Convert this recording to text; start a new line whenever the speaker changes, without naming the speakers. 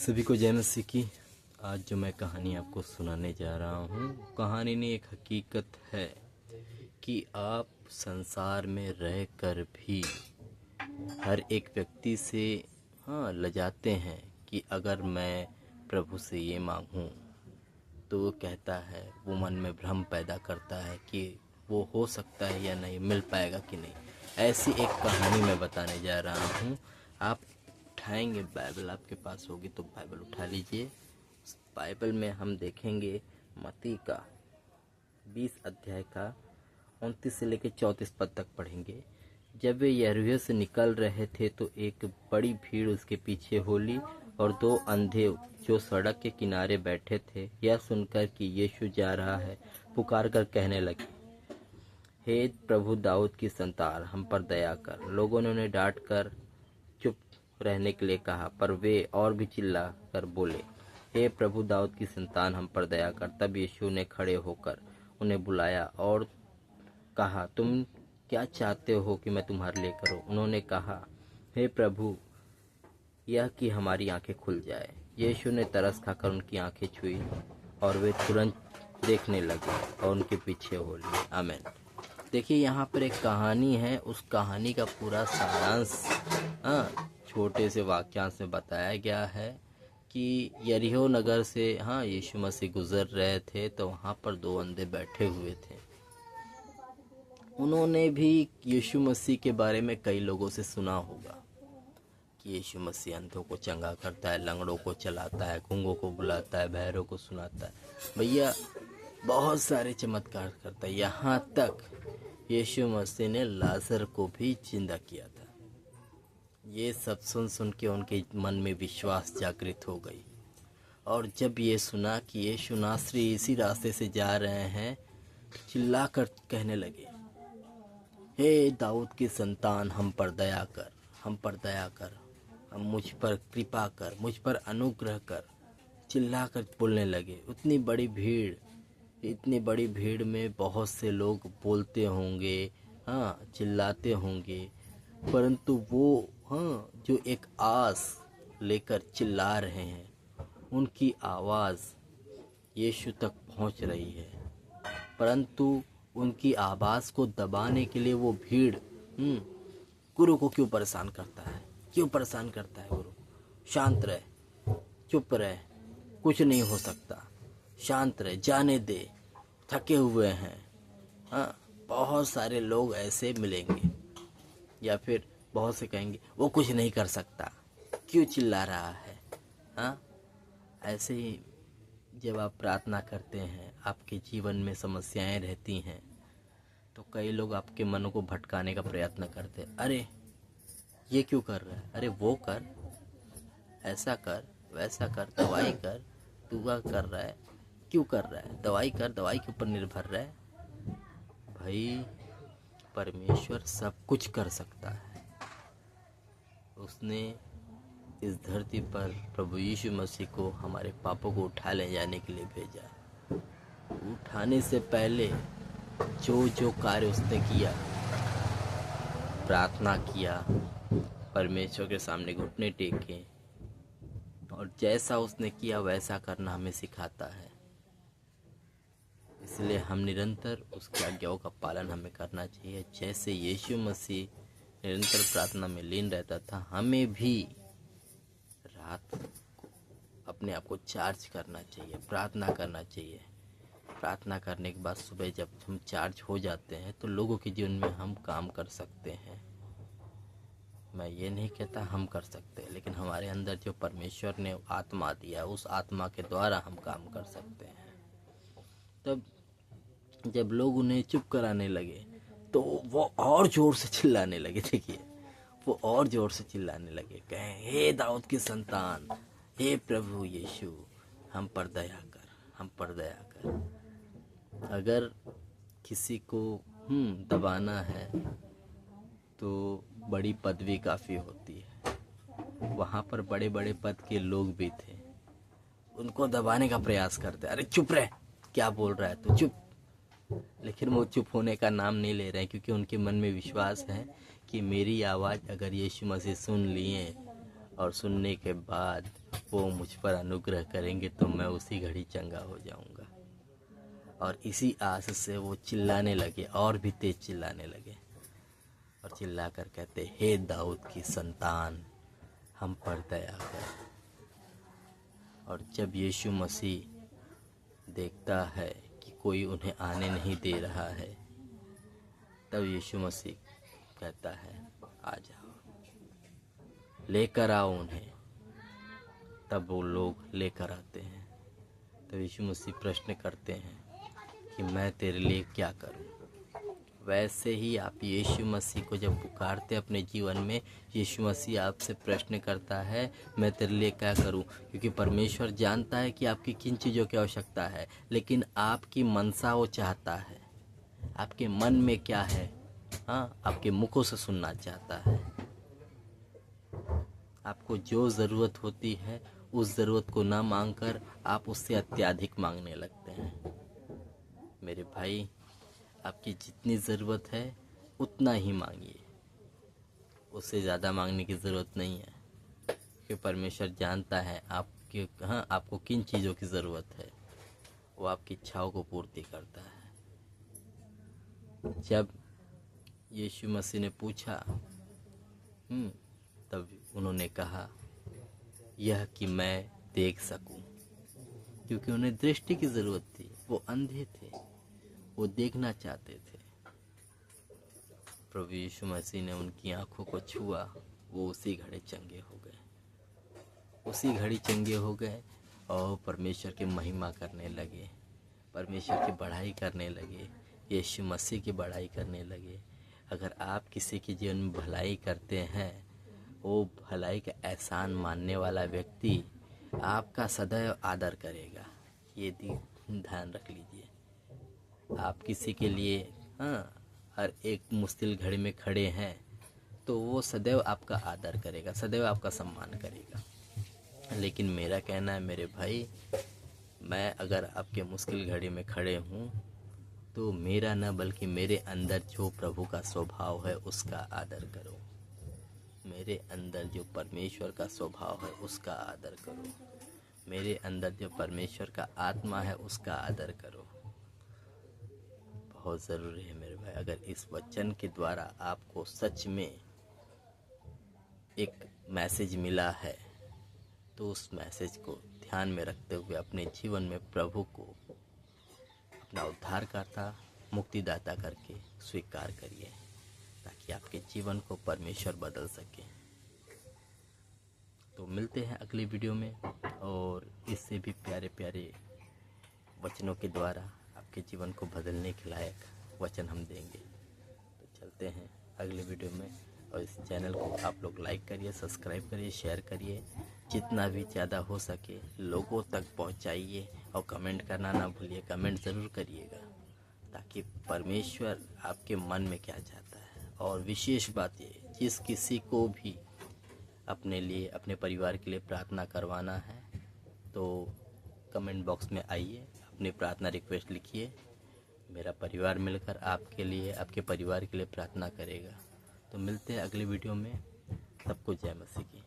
सभी को जय मसीह की। आज जो मैं कहानी आपको सुनाने जा रहा हूँ, कहानी नहीं एक हकीकत है कि आप संसार में रह कर भी हर एक व्यक्ति से लजाते हैं कि अगर मैं प्रभु से ये मांगूं तो वो कहता है, वो मन में भ्रम पैदा करता है कि वो हो सकता है या नहीं, मिल पाएगा कि नहीं। ऐसी एक कहानी मैं बताने जा रहा हूँ। आप उठाएंगे बाइबल, आपके पास होगी तो बाइबल उठा लीजिए। उस बाइबल में हम देखेंगे मत्ती का 20 अध्याय का 29 से लेकर 34 पद तक पढ़ेंगे। जब वे यरीहो से निकल रहे थे तो एक बड़ी भीड़ उसके पीछे हो ली, और दो अंधे जो सड़क के किनारे बैठे थे यह सुनकर कि यीशु जा रहा है, पुकार कर कहने लगे, हे प्रभु दाऊद की संतान, हम पर दया कर। लोगों ने उन्हें डांट कर चुप रहने के लिए कहा, पर वे और भी चिल्ला कर बोले, हे प्रभु दाऊद की संतान, हम पर दया कर। तब यीशु ने खड़े होकर उन्हें बुलाया और कहा, तुम क्या चाहते हो कि मैं तुम्हारे लिए करूं? उन्होंने कहा, हे प्रभु, यह कि हमारी आंखें खुल जाए। यीशु ने तरस खाकर उनकी आंखें छुई और वे तुरंत देखने लगे और उनके पीछे हो लिए। आमीन। देखिए, यहाँ पर एक कहानी है। उस कहानी का पूरा सारांश छोटे से वाक्यांश में बताया गया है कि यरीहो नगर से यीशु मसीह गुजर रहे थे तो वहाँ पर दो अंधे बैठे हुए थे। उन्होंने भी यीशु मसीह के बारे में कई लोगों से सुना होगा कि यीशु मसीह अंधों को चंगा करता है, लंगड़ों को चलाता है, गूंगों को बुलाता है, बहरों को सुनाता है। भैया बहुत सारे चमत्कार करता है। यहाँ तक यीशु मसीह ने लाजर को भी जिंदा किया था। ये सब सुन सुन के उनके मन में विश्वास जागृत हो गई, और जब ये सुना कि यीशु नासरी इसी रास्ते से जा रहे हैं, चिल्लाकर कहने लगे, हे दाऊद की संतान, हम पर दया कर, हम पर दया कर, हम मुझ पर कृपा कर, मुझ पर अनुग्रह कर। चिल्लाकर बोलने लगे। इतनी बड़ी भीड़ में बहुत से लोग बोलते होंगे, चिल्लाते होंगे, परंतु वो जो एक आस लेकर चिल्ला रहे हैं, उनकी आवाज़ यीशु तक पहुंच रही है। परंतु उनकी आवाज़ को दबाने के लिए वो भीड़ गुरु को क्यों परेशान करता है? क्यों परेशान करता है गुरु? शांत रहे, चुप रहे, कुछ नहीं हो सकता, शांत रहे, जाने दे, थके हुए हैं। बहुत सारे लोग ऐसे मिलेंगे, या फिर बहुत से कहेंगे वो कुछ नहीं कर सकता, क्यों चिल्ला रहा है। ऐसे ही जब आप प्रार्थना करते हैं, आपके जीवन में समस्याएं रहती हैं, तो कई लोग आपके मन को भटकाने का प्रयत्न करते हैं। अरे ये क्यों कर रहा है? अरे वो कर, ऐसा कर, वैसा कर, दवाई कर, दुआ कर रहा है, क्यों कर रहा है? दवाई कर, दवाई के ऊपर निर्भर रहे। भाई, परमेश्वर सब कुछ कर सकता है। उसने इस धरती पर प्रभु यीशु मसीह को हमारे पापों को उठा ले जाने के लिए भेजा। उठाने से पहले जो जो कार्य उसने किया, प्रार्थना किया, परमेश्वर के सामने घुटने टेके, और जैसा उसने किया वैसा करना हमें सिखाता है। इसलिए हम निरंतर उसकी आज्ञाओं का पालन हमें करना चाहिए। जैसे यीशु मसीह निरंतर प्रार्थना में लीन रहता था, हमें भी रात को अपने आप को चार्ज करना चाहिए, प्रार्थना करना चाहिए। प्रार्थना करने के बाद सुबह जब हम चार्ज हो जाते हैं तो लोगों के जीवन में हम काम कर सकते हैं। मैं ये नहीं कहता हम कर सकते, लेकिन हमारे अंदर जो परमेश्वर ने आत्मा दिया, उस आत्मा के द्वारा हम काम कर सकते हैं। तब जब लोग उन्हें चुप कराने लगे तो वो और जोर से चिल्लाने लगे। देखिए, वो और जोर से चिल्लाने लगे, कहें, हे दाऊद की संतान, हे प्रभु यीशु, हम पर दया कर, हम पर दया कर। अगर किसी को दबाना है तो बड़ी पदवी काफ़ी होती है। वहाँ पर बड़े बड़े पद के लोग भी थे, उनको दबाने का प्रयास करते, अरे चुप रहे, क्या बोल रहा है तो चुप। लेकिन वो चुप होने का नाम नहीं ले रहे हैं, क्योंकि उनके मन में विश्वास है कि मेरी आवाज़ अगर यीशु मसीह सुन लिए और सुनने के बाद वो मुझ पर अनुग्रह करेंगे तो मैं उसी घड़ी चंगा हो जाऊंगा। और इसी आस से वो चिल्लाने लगे, और भी तेज चिल्लाने लगे, और चिल्लाकर कहते, हे दाऊद की संतान, हम पर दया कर। और जब यीशु मसीह देखता है कि कोई उन्हें आने नहीं दे रहा है, तब यीशु मसीह कहता है, आ जाओ, लेकर आओ उन्हें। तब वो लोग लेकर आते हैं। तब यीशु मसीह प्रश्न करते हैं कि मैं तेरे लिए क्या करूं। वैसे ही आप यीशु मसीह को जब पुकारते अपने जीवन में, यीशु मसीह आपसे प्रश्न करता है, मैं तेरे लिए क्या करूं। क्योंकि परमेश्वर जानता है कि आपकी किन चीज़ों की आवश्यकता है, लेकिन आपकी मनसा वो चाहता है, आपके मन में क्या है, हाँ, आपके मुखों से सुनना चाहता है। आपको जो ज़रूरत होती है उस ज़रूरत को ना मांगकर आप उससे अत्यधिक मांगने लगते हैं। मेरे भाई, आपकी जितनी ज़रूरत है उतना ही मांगिए, उससे ज़्यादा मांगने की ज़रूरत नहीं है। कि परमेश्वर जानता है आपको किन चीज़ों की ज़रूरत है, वो आपकी इच्छाओं को पूर्ति करता है। जब यीशु मसीह ने पूछा, तब उन्होंने कहा, यह कि मैं देख सकूं, क्योंकि उन्हें दृष्टि की ज़रूरत थी। वो अंधे थे, वो देखना चाहते थे। प्रभु यीशु मसीह ने उनकी आंखों को छुआ, वो उसी घड़ी चंगे हो गए, उसी घड़ी चंगे हो गए और परमेश्वर की महिमा करने लगे, परमेश्वर की बढ़ाई करने लगे, यीशु मसीह की बढ़ाई करने लगे। अगर आप किसी के जीवन में भलाई करते हैं, वो भलाई का एहसान मानने वाला व्यक्ति आपका सदैव आदर करेगा। ये ध्यान रख लीजिए। आप किसी के लिए हर एक मुश्किल घड़ी में खड़े हैं तो वो सदैव आपका आदर करेगा, सदैव आपका सम्मान करेगा। लेकिन मेरा कहना है मेरे भाई, मैं अगर आपके मुश्किल घड़ी में खड़े हूँ तो मेरा न बल्कि मेरे अंदर जो प्रभु का स्वभाव है उसका आदर करो, मेरे अंदर जो परमेश्वर का स्वभाव है उसका आदर करो, मेरे अंदर जो परमेश्वर का आत्मा है उसका आदर करो। बहुत ज़रूरी है मेरे भाई। अगर इस वचन के द्वारा आपको सच में एक मैसेज मिला है तो उस मैसेज को ध्यान में रखते हुए अपने जीवन में प्रभु को अपना उद्धारकर्ता, मुक्तिदाता करके स्वीकार करिए, ताकि आपके जीवन को परमेश्वर बदल सके। तो मिलते हैं अगली वीडियो में, और इससे भी प्यारे प्यारे वचनों के द्वारा आपके जीवन को बदलने के लायक वचन हम देंगे। तो चलते हैं अगले वीडियो में, और इस चैनल को आप लोग लाइक करिए, सब्सक्राइब करिए, शेयर करिए, जितना भी ज़्यादा हो सके लोगों तक पहुंचाइए, और कमेंट करना ना भूलिए, कमेंट ज़रूर करिएगा, ताकि परमेश्वर आपके मन में क्या चाहता है। और विशेष बात ये, जिस किसी को भी अपने लिए, अपने परिवार के लिए प्रार्थना करवाना है तो कमेंट बॉक्स में आइए, अपनी प्रार्थना रिक्वेस्ट लिखिए, मेरा परिवार मिलकर आपके लिए, आपके परिवार के लिए प्रार्थना करेगा। तो मिलते हैं अगली वीडियो में, सबको जय मसीह की।